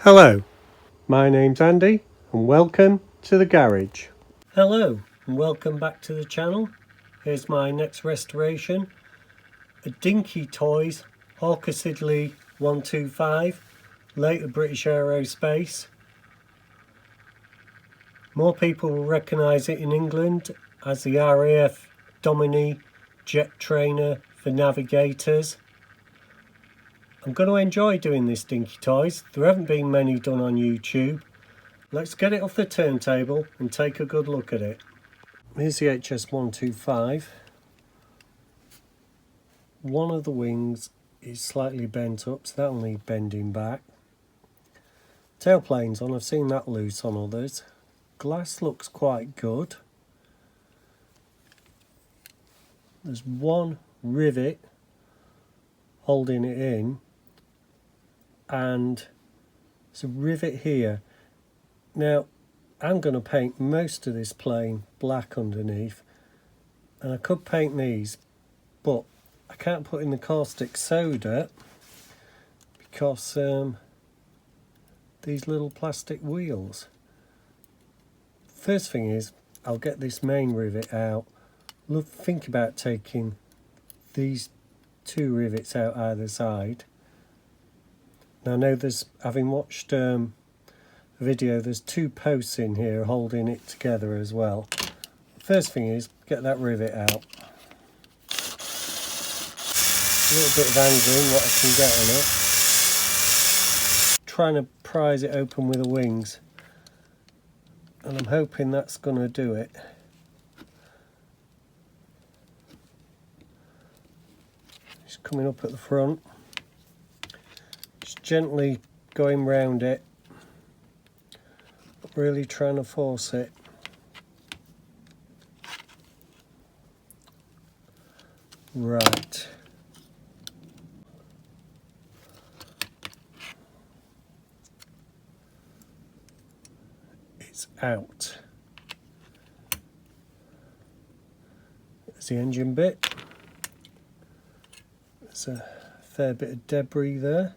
Hello, my name's Andy and welcome to the garage. Hello and welcome back to the channel. Here's my next restoration, a Dinky Toys HS125, later British Aerospace. More people will recognise it in England as the RAF Dominie jet trainer for navigators. I'm going to enjoy doing this Dinky Toys. There haven't been many done on YouTube. Let's get it off the turntable and take a good look at it. Here's the HS125. One of the wings is slightly bent up, so that'll need bending back. Tailplane's on, I've seen that loose on others. Glass looks quite good. There's one rivet holding it in, and there's a rivet here. Now I'm going to paint most of this plane black underneath, and I could paint these, but I can't put in the caustic soda because these little plastic wheels. First thing is, I'll get this main rivet out. Think about taking these two rivets out either side. Now I know there's, having watched a video, there's two posts in here holding it together as well. First thing is, get that rivet out. A little bit of angling what I can get on it. Trying to prise it open with the wings, and I'm hoping that's going to do it. Just coming up at the front, just gently going round it, not really trying to force it. Right. It's out. There's the engine bit. There's a fair bit of debris there.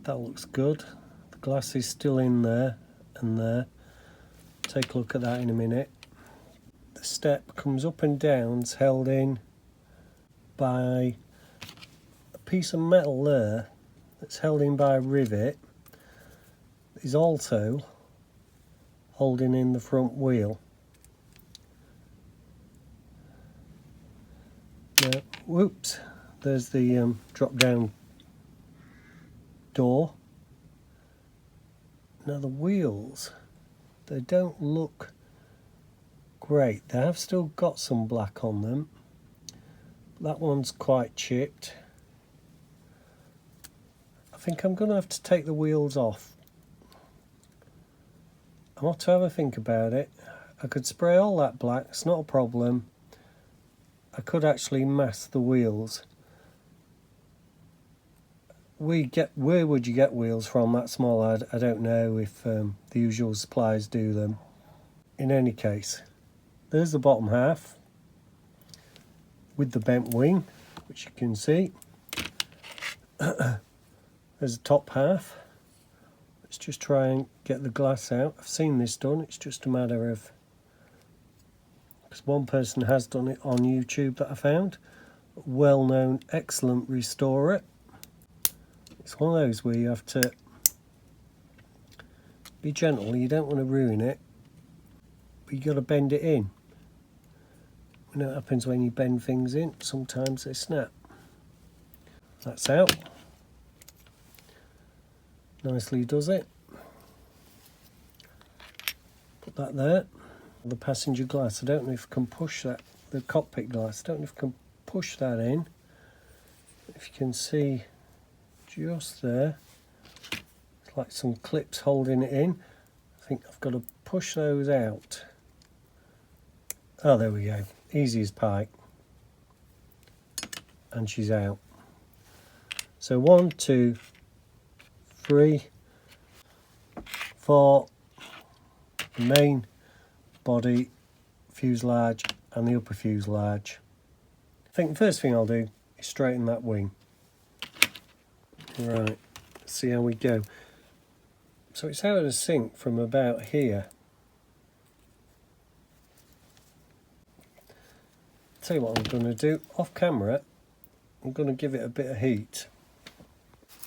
That looks good. The glass is still in there and there. Take a look at that in a minute. The step comes up and down, it's held in by a piece of metal there that's held in by a rivet. Is also holding in the front wheel. Now, whoops, there's the drop down door. Now the wheels, they don't look great. They have still got some black on them. That one's quite chipped. I think I'm going to have to take the wheels off. I want to have a think about it. I could spray all that black, it's not a problem. I could actually mask the wheels. Where would you get wheels from that small? I don't know if the usual suppliers do them. In any case, there's the bottom half with the bent wing, which you can see. There's the top half. Let's just try and get the glass out. I've seen this done, it's just a matter of, because one person has done it on YouTube that I found, a well-known, excellent restorer. It's one of those where you have to be gentle, you don't want to ruin it, but you got to bend it in. You know what happens when you bend things in, sometimes they snap. That's out. Nicely does it. Put that there. The passenger glass, I don't know if I can push that, the cockpit glass, I don't know if I can push that in. If you can see just there, it's like some clips holding it in. I think I've got to push those out. Oh, there we go, easy as pie. And she's out. So 1, 2, 3, 4, the main body, fuselage and the upper fuselage. I think the first thing I'll do is straighten that wing. Right, see how we go. So it's out of sync from about here. Tell you what I'm going to do, off camera, I'm going to give it a bit of heat.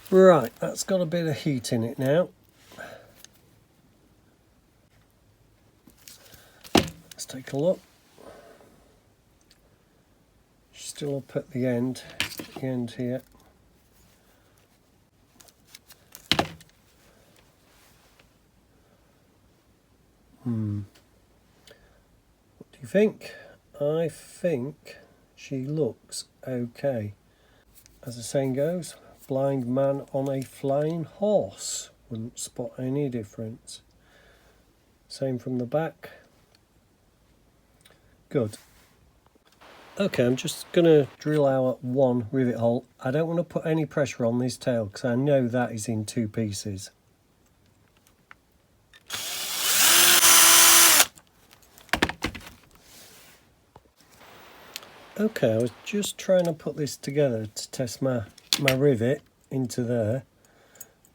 Right, that's got a bit of heat in it now. Let's take a look. Still up at the end here. What do you think? I think she looks okay. As the saying goes, blind man on a flying horse wouldn't spot any difference. Same from the back. Good. Okay, I'm just going to drill out one rivet hole. I don't want to put any pressure on this tail because I know that is in two pieces. Okay, I was just trying to put this together to test my rivet into there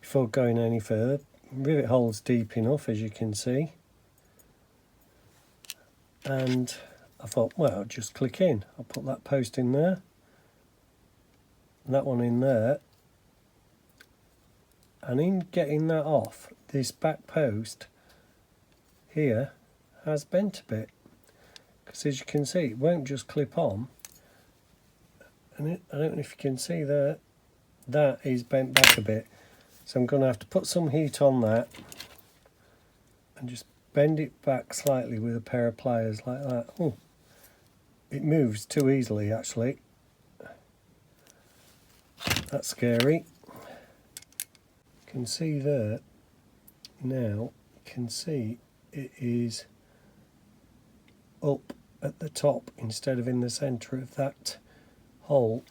before going any further. Rivet hole's deep enough, as you can see. And I thought, well, I'll just click in. I'll put that post in there, and that one in there. And in getting that off, this back post here has bent a bit. Because as you can see, it won't just clip on. And I don't know if you can see there, that is bent back a bit. So I'm going to have to put some heat on that and just bend it back slightly with a pair of pliers like that. Oh, it moves too easily actually. That's scary. You can see there, now you can see it is up at the top instead of in the centre of that hole.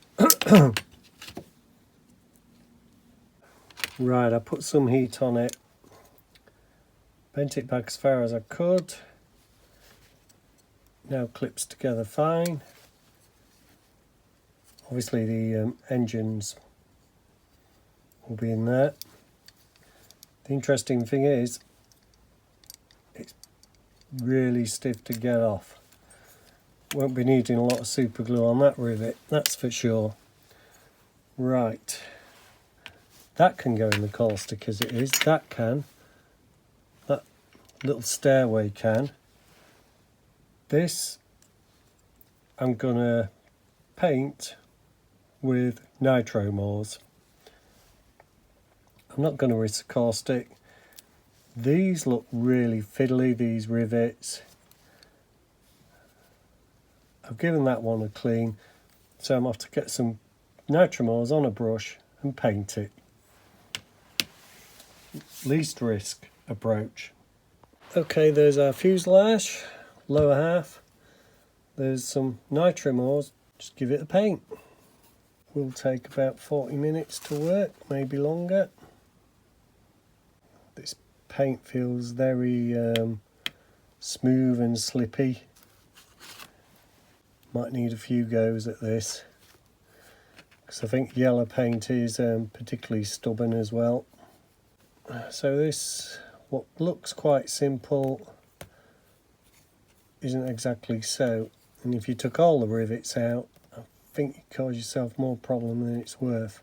Right, I put some heat on it, bent it back as far as I could. Now clips together fine. Obviously the engines will be in there. The interesting thing is it's really stiff to get off. Won't be needing a lot of super glue on that rivet, that's for sure. Right, that can go in the caustic as it is, that can. That little stairway can. This I'm gonna paint with nitro Moors. I'm not going to risk caustic. These look really fiddly, these rivets. I've given that one a clean, so I'm off to get some nitro Moors on a brush and paint it. Least risk approach. Okay, there's our fuselage, lower half. There's some nitro Moors, just give it a paint. Will take about 40 minutes to work, maybe longer. This paint feels very smooth and slippy. Might need a few goes at this, because I think yellow paint is particularly stubborn as well. So this, what looks quite simple, isn't exactly so. And if you took all the rivets out, I think you cause yourself more problem than it's worth.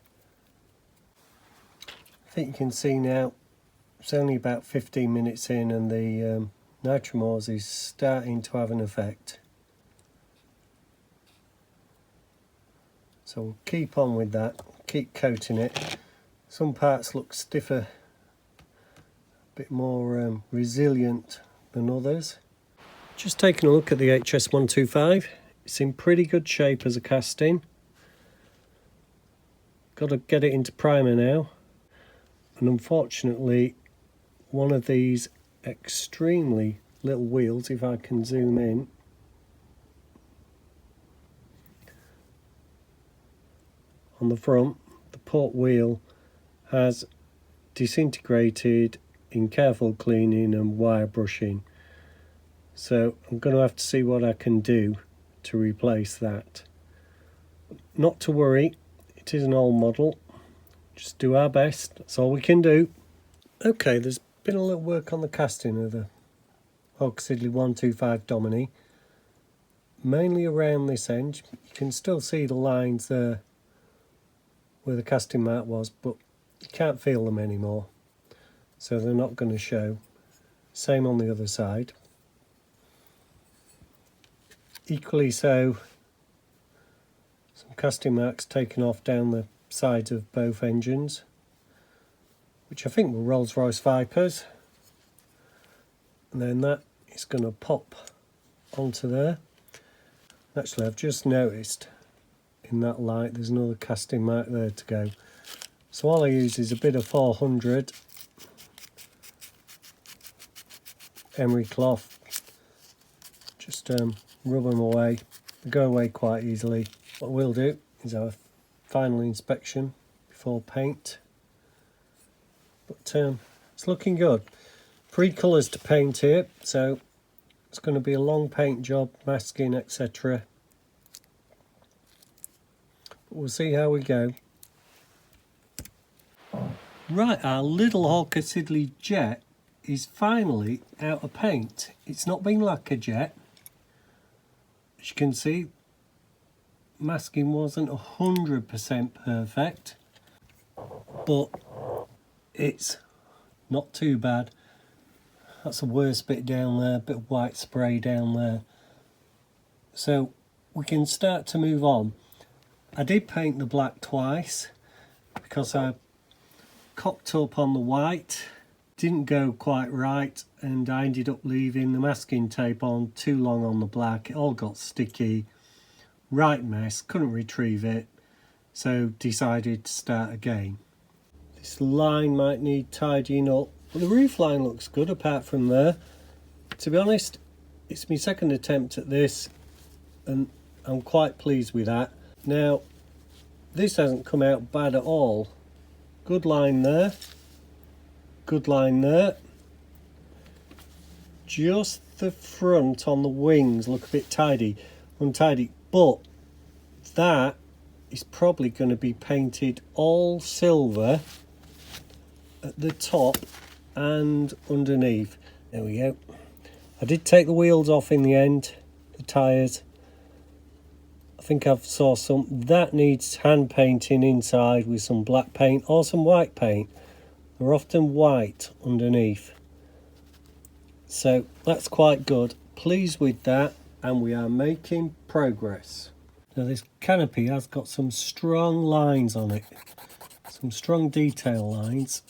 I think you can see now it's only about 15 minutes in and the nitro Moors is starting to have an effect. So we'll keep on with that, keep coating it. Some parts look stiffer, a bit more resilient than others. Just taking a look at the HS125. It's in pretty good shape as a casting. Got to get it into primer now. And unfortunately, one of these extremely little wheels, if I can zoom in, on the front, the port wheel has disintegrated in careful cleaning and wire brushing. So I'm going to have to see what I can do to replace that. Not to worry, it is an old model. Just do our best, that's all we can do. Okay, there's been a little work on the casting of the HS125 Dominie, mainly around this end. You can still see the lines there where the casting mark was, but you can't feel them anymore, so they're not going to show. Same on the other side. Equally so, some casting marks taken off down the sides of both engines, which I think were Rolls-Royce Vipers, and then that is going to pop onto there. Actually, I've just noticed in that light there's another casting mark there to go, so all I use is a bit of 400 emery cloth, just rub them away. They go away quite easily. What we'll do is have a final inspection before paint, but it's looking good. 3 colours to paint here, so it's going to be a long paint job, masking, etc. But we'll see how we go. Right, our little Hawker Siddeley jet is finally out of paint. It's not been lacquer jet. As you can see, masking wasn't 100% perfect, but it's not too bad. That's the worst bit down there, a bit of white spray down there. So we can start to move on. I did paint the black twice because I cocked up on the white, didn't go quite right, and I ended up leaving the masking tape on too long on the black. It all got sticky, right mess, couldn't retrieve it, so decided to start again. This line might need tidying up, but the roof line looks good apart from there. To be honest, it's my second attempt at this and I'm quite pleased with that. Now, this hasn't come out bad at all. Good line there, good line there. Just the front on the wings look a bit untidy, but that is probably going to be painted all silver at the top and underneath. There we go. I did take the wheels off in the end, the tyres. I think I've saw some that needs hand painting inside with some black paint or some white paint. They're often white underneath, so that's quite good. Pleased with that, and we are making progress. Now this canopy has got some strong lines on it, some strong detail lines,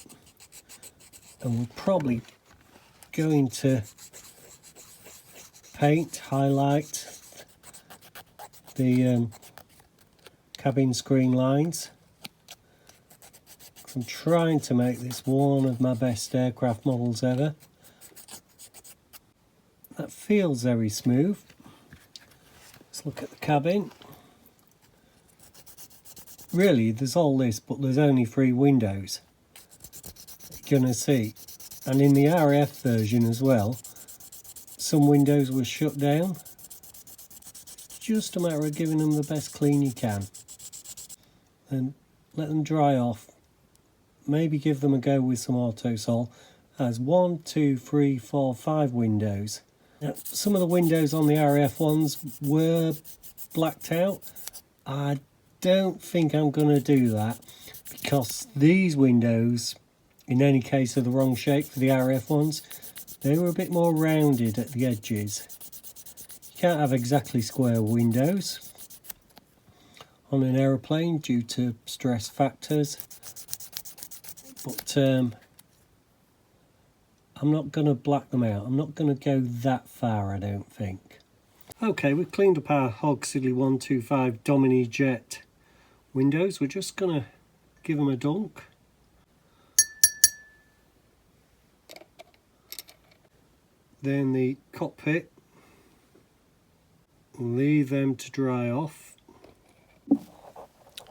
and we're probably going to paint, highlight the cabin screen lines. I'm trying to make this one of my best aircraft models ever. That feels very smooth. Let's look at the cabin. Really, there's all this, but there's only 3 windows. You're going to see. And in the RAF version as well, some windows were shut down. Just a matter of giving them the best clean you can. And let them dry off. Maybe give them a go with some autosol. There's 1, 2, 3, 4, 5 windows. Now, some of the windows on the RAF ones were blacked out. I don't think I'm going to do that because these windows, in any case, are the wrong shape for the RAF ones. They were a bit more rounded at the edges. You can't have exactly square windows on an aeroplane due to stress factors. But I'm not going to black them out. I'm not going to go that far, I don't think. Okay, we've cleaned up our HS125 Dominie Jet windows. We're just going to give them a dunk. Then the cockpit, leave them to dry off.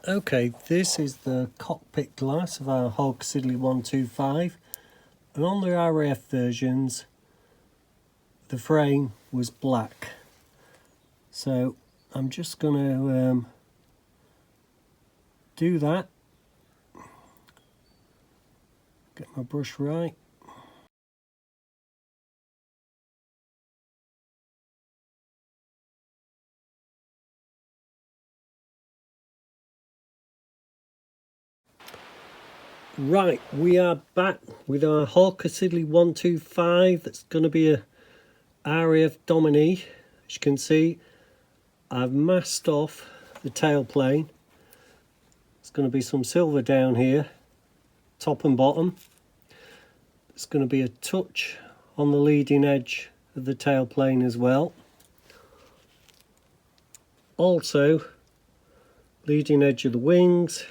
Okay, this is the cockpit glass of our HS125, and on the RAF versions the frame was black, so I'm just going to do that Get my brush right. Right, we are back with our HS125. That's going to be a RAF Dominie. As you can see, I've masked off the tailplane. There's going to be some silver down here, top and bottom. There's going to be a touch on the leading edge of the tailplane as well. Also, leading edge of the wings,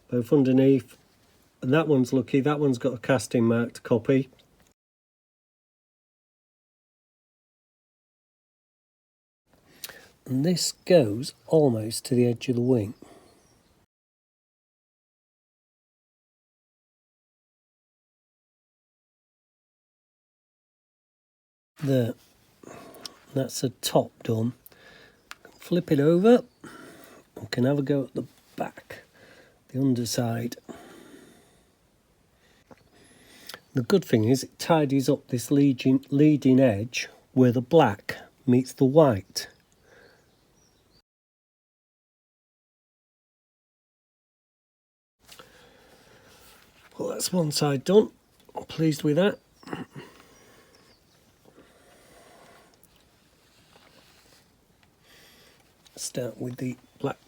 both underneath. And that one's lucky, that one's got a casting mark to copy. And this goes almost to the edge of the wing. There, that's the top done. Flip it over, and can have a go at the back, the underside. The good thing is it tidies up this leading edge where the black meets the white. Well, that's one side done. I'm pleased with that. Start with the black.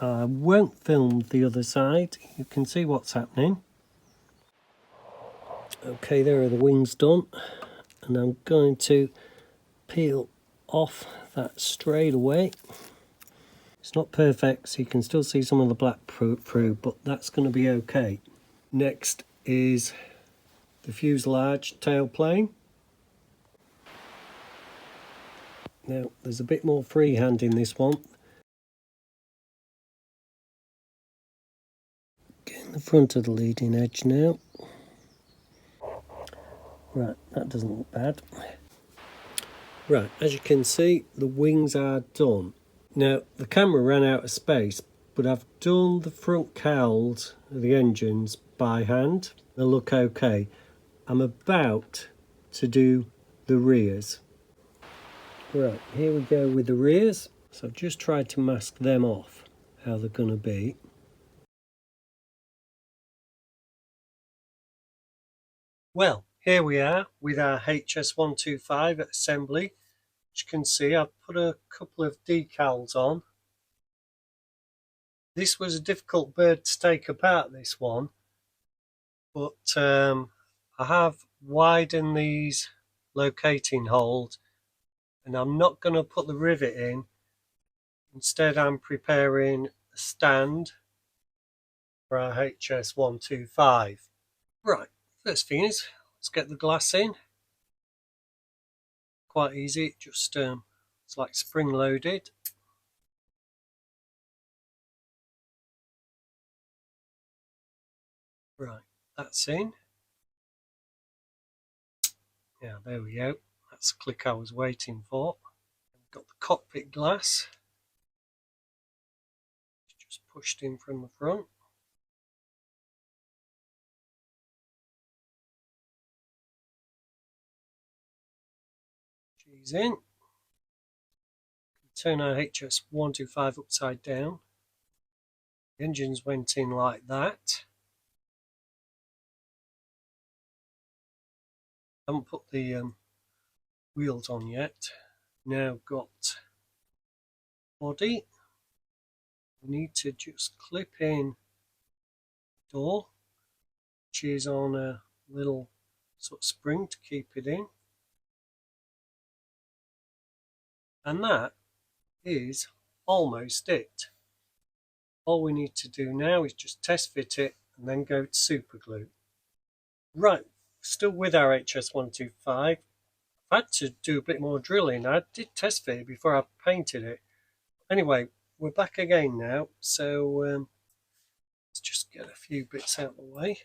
I won't film the other side. You can see what's happening. Okay, there are the wings done. And I'm going to peel off that straight away. It's not perfect, so you can still see some of the black through, but that's going to be okay. Next is the fuselage tailplane. Now, there's a bit more freehand in this one. Getting the front of the leading edge now. Right, that doesn't look bad. Right, as you can see, the wings are done. Now, the camera ran out of space, but I've done the front cowls of the engines by hand. They look okay. I'm about to do the rears. Right, here we go with the rears. So I've just tried to mask them off, how they're going to be. Well, here we are with our HS125 assembly. As you can see, I've put a couple of decals on. This was a difficult bird to take apart, this one, but I have widened these locating holes, and I'm not going to put the rivet in. Instead, I'm preparing a stand for our HS125. Right, first thing is, let's get the glass in. Quite easy, just it's like spring loaded. Right, that's in. Yeah, there we go. That's the click I was waiting for. We've got the cockpit glass. Just pushed in from the front. G's in. Turn our HS125 upside down. The engines went in like that. Haven't put the wheels on yet. Now got body. We need to just clip in door, which is on a little sort of spring to keep it in. And that is almost it. All we need to do now is just test fit it and then go to super glue. Right, still with our HS125. I've had to do a bit more drilling. I did test fit it before I painted it. Anyway, we're back again now, so let's just get a few bits out of the way.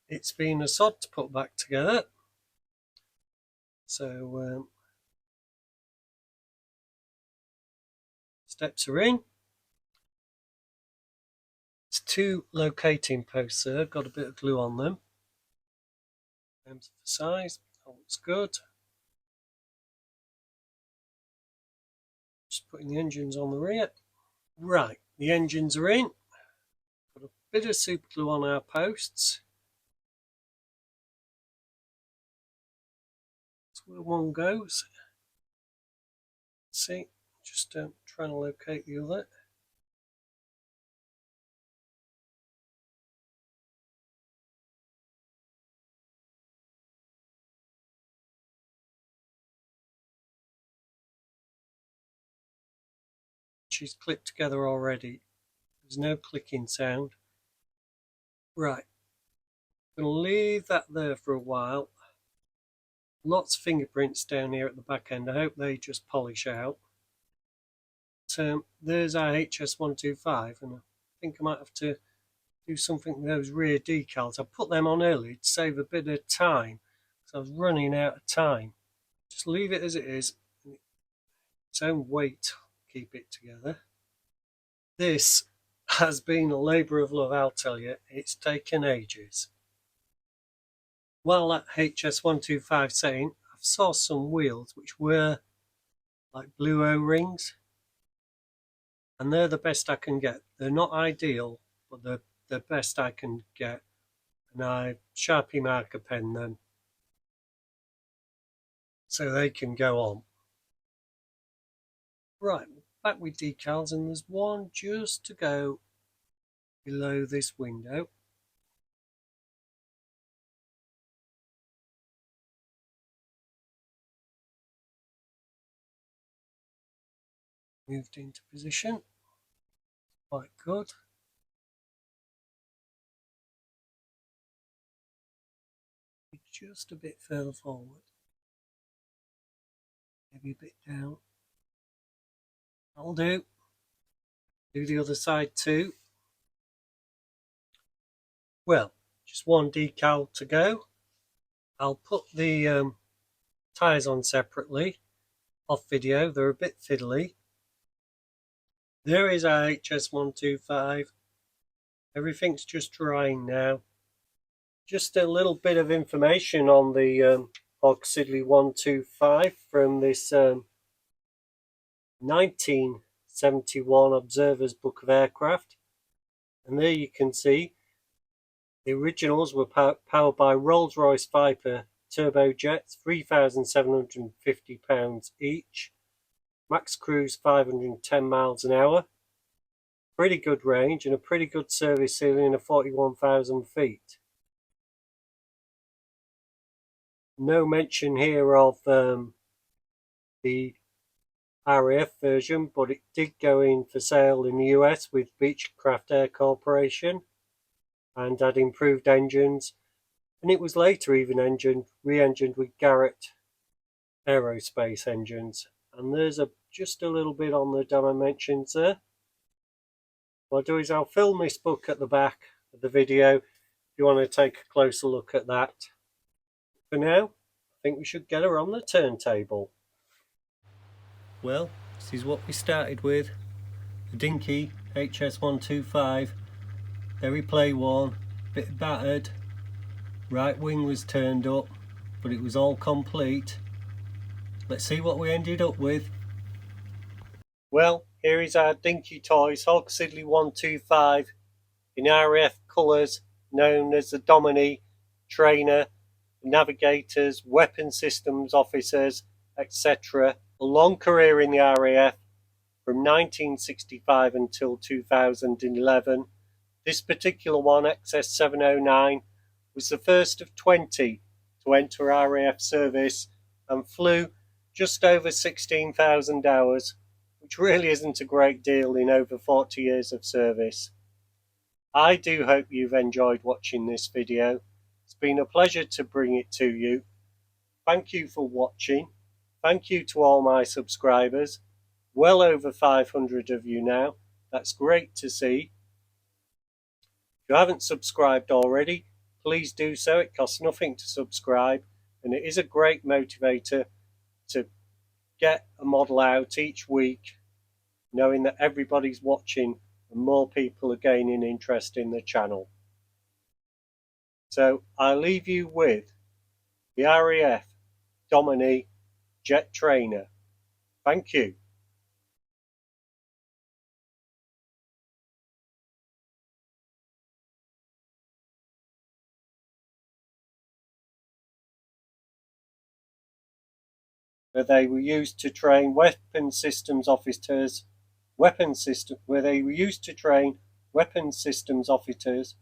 It's been a sod to put back together. So steps are in. Let's 2 locating posts there, got a bit of glue on them. In terms of the size, that looks good. Just putting the engines on the rear. Right, the engines are in. Got a bit of super glue on our posts. That's where one goes. See, just trying to locate the other. She's clipped together already. There's no clicking sound. Right, I'm going to leave that there for a while. Lots of fingerprints down here at the back end. I hope they just polish out. There's our HS125, and I think I might have to do something with those rear decals. I put them on early to save a bit of time, because I was running out of time. Just leave it as it is. Its own weight will keep it together. This has been a labour of love, I'll tell you. It's taken ages. While that HS125 setting, I saw some wheels which were like blue O-rings, and they're the best I can get. They're not ideal, but they're the best I can get, and I Sharpie marker pen them so they can go on. Right, back with decals, and there's one just to go below this window. Moved into position. Quite good. Just a bit further forward. Maybe a bit down. That'll do. Do the other side too. Well, just one decal to go. I'll put the tyres on separately off video. They're a bit fiddly. There is our HS125. Everything's just drying now. Just a little bit of information on the Customisation 125 from this 1971 Observer's Book of Aircraft. And there you can see the originals were powered by Rolls-Royce Viper turbojets, 3,750 pounds each. Max cruise 510 miles an hour. Pretty good range and a pretty good service ceiling of 41,000 feet. No mention here of the RAF version, but it did go in for sale in the US with Beechcraft Air Corporation and had improved engines, and it was later even re-engined with Garrett Aerospace engines. And there's just a little bit on the dimensions there. What I'll do is I'll film this book at the back of the video if you want to take a closer look at that. For now, I think we should get her on the turntable. Well, this is what we started with. The Dinky HS125, very play worn, bit battered. Right wing was turned up, but it was all complete. Let's see what we ended up with. Well, here is our Dinky Toys Customisation 125 in RAF colours, known as the Dominie, trainer, navigators, weapon systems officers, etc. A long career in the RAF from 1965 until 2011. This particular one, XS709, was the first of 20 to enter RAF service and flew just over 16,000 hours, which really isn't a great deal in over 40 years of service. I do hope you've enjoyed watching this video. It's been a pleasure to bring it to you. Thank you for watching. Thank you to all my subscribers. Well over 500 of you now. That's great to see. If you haven't subscribed already, please do so. It costs nothing to subscribe, and it is a great motivator to get a model out each week, knowing that everybody's watching and more people are gaining interest in the channel. So I leave you with the RAF Dominie Jet Trainer. Thank you. Where they were used to train weapons systems officers